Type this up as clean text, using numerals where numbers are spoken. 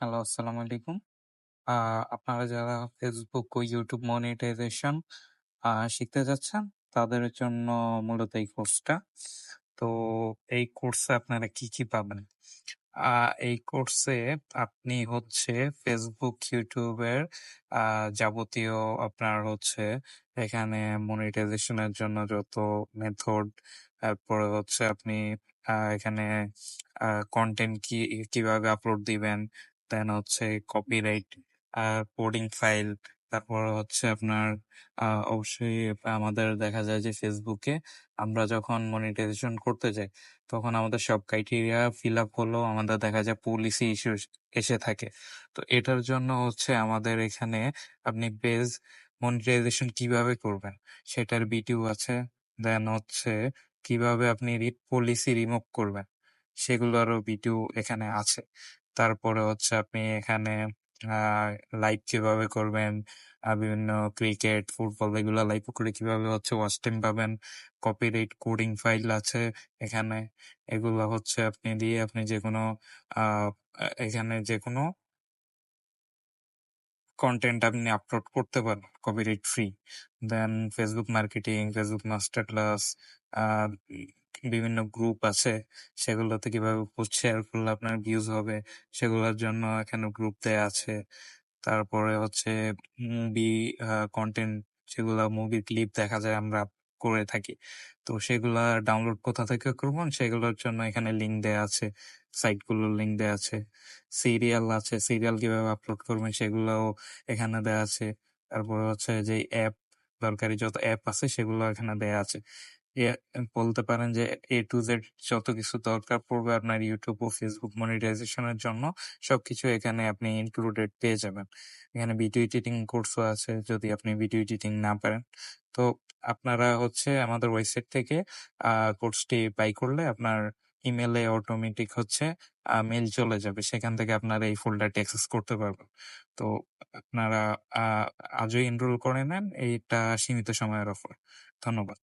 Hello, আসসালামু আলাইকুম। আ আপনারা যারা Facebook ও YouTube মনিটাইজেশন শিখতে যাচ্ছেন, তাদের জন্য মূলত এই কোর্সটা। তো এই কোর্সে আপনারা কি পাবেন? আ এই কোর্সে আপনি হচ্ছে Facebook, YouTube এর আ যাবতীয় আপনার হচ্ছে এখানে মনিটাইজেশন এর জন্য যত মেথড, তারপরে হচ্ছে আপনি এখানে আ কনটেন্ট কিভাবে আপলোড দিবেন, দেন হচ্ছে কপিরাইট, কোডিং ফাইল, তারপর হচ্ছে আপনার অবশ্যই আমাদের দেখা যায় যে ফেসবুকে আমরা যখন মনিটাইজেশন করতে যাই, তখন আমাদের সব ক্রাইটেরিয়া ফিল আপ হলেও আমাদের দেখা যায় পলিসি ইস্যু এসে থাকে। তো এটার জন্য হচ্ছে আমাদের এখানে আপনি পেজ মনিটাইজেশন কিভাবে করবেন সেটার ভিডিও আছে। দেন হচ্ছে কিভাবে আপনি পলিসি রিমুভ করবেন সেগুলোরও ভিডিও এখানে আছে। তারপরে হচ্ছে আপনি এখানে লাইভ কিভাবে করবেন, বিভিন্ন ক্রিকেট, ফুটবল এগুলা লাইভ করে কিভাবে হচ্ছে ওয়াচ টাইম পাবেন, কপিরাইট কোডিং ফাইল আছে এখানে। এগুলা হচ্ছে আপনি দিয়ে আপনি যেকোনো আ এখানে যেকোনো কনটেন্ট আপনি আপলোড করতে পারেন copyright free. Then Facebook marketing, Facebook master class, আ বিভিন্ন গ্রুপ আছে। সেগুলোতে কিভাবে পোস্ট শেয়ার করলে আপনার ভিউজ হবে সেগুলোর জন্য এখানে গ্রুপ দেয়া আছে। তারপরে হচ্ছে মুভি কনটেন্ট, যেগুলা মুভির ক্লিপ দেখা যায় আমরা করে থাকি। তো সেগুলা ডাউনলোড কোথা থেকে করবেন সেগুলোর জন্য এখানে লিঙ্ক দেয়া আছে। সাইটগুলোর লিঙ্ক দেয়া আছে। সিরিয়াল আছে, সিরিয়াল কিভাবে আপলোড করবেন সেগুলাও এখানে দেয়া আছে। তারপরে হচ্ছে যে অ্যাপ, দরকারি যত অ্যাপ আছে সেগুলো এখানে দেয়া আছে। ইয়ে বলতে পারেন যে A to Z যত কিছু দরকার পড়বে আপনার YouTube ও Facebook মনিটাইজেশন এর জন্য সবকিছু এখানে আপনি ইনক্লুডেড পেয়ে যাবেন। এখানে ভিডিও এডিটিং কোর্সও আছে যদি আপনি ভিডিও এডিটিং না পারেন। তো আপনারা হচ্ছে আমাদের ওয়েবসাইট থেকে কোর্সটি বাই করলে আপনার ইমেইলে অটোমেটিক হচ্ছে মেইল চলে যাবে। সেখান থেকে আপনারা এই ফোল্ডারটি অ্যাক্সেস করতে পারবেন। তো আপনারা আ আজই এনরোল করে নেন। এইটা সীমিত সময়ের অফার। ধন্যবাদ।